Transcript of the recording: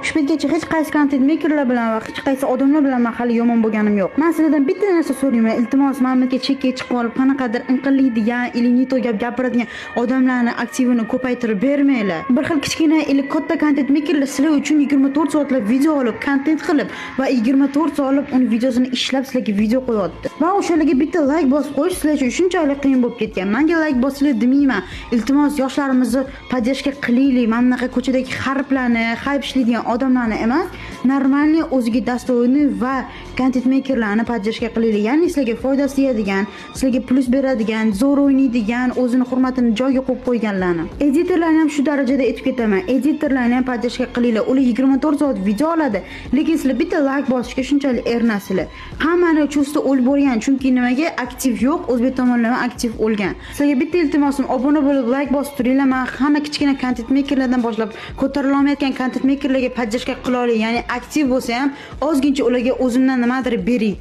shu paytgacha hech qaysi content makerlar bilan va hech qaysi odamlar bilan men hali yomon bo'lganim yo'q. Men sizlardan bitta narsa so'rayman. Iltimos, mamlakatga chekka chiqib olib, qanaqadir inqillaydigan, ilinito gap gapiradigan odamlarni aktivini ko'paytirib bermanglar. Bir xil kichkina katta content makerlar sizlar uchun 24 soatlab video olib, content qilib va 24 soat olib uni videosini ishlab sizlarga video qo'yapti. Va o'shalarga bitta like bosib qo'yish sizlar uchun shunchalik qiyin bo'lib ketgan. Menga like bosinglar demayman. Iltimos, yoshlarimizni podдержка qilaylik. Mana bunaqa ko'chadagi xarplarni, hayp ishlaydigan odamlarni emas, normalniy o'ziga dastoyni va content makerlarni podдержка qilaylik. Ya'ni sizlarga foydasi tegadigan, sizlarga plus beradigan, zo'r o'ynaydigan, o'zini hurmatini joyiga qo'yib qo'yganlarni. Editorlarni ham shu darajada aytib ketaman. Editorlarni ham podдержка qilinglar. Ular 24 soat video oladi, lekin sizlar bitta like bosishga shunchalik ernasizlar. Hammani chuvsida o'lib bo'lgan, chunki nimaga aktiv yo'q, o'zbek tomonlama aktiv o'lgan. Sizlarga bitta iltimosim, obuna bo'lib like bosib turinglar. Men hamma kichkina content makerlardan boshlab ko'tarila olmayotgan content makerlarga podдержка qila olay. Ya'ni aktiv bo'lsa ham ozgincha ularga o'zimdan nimadir bering.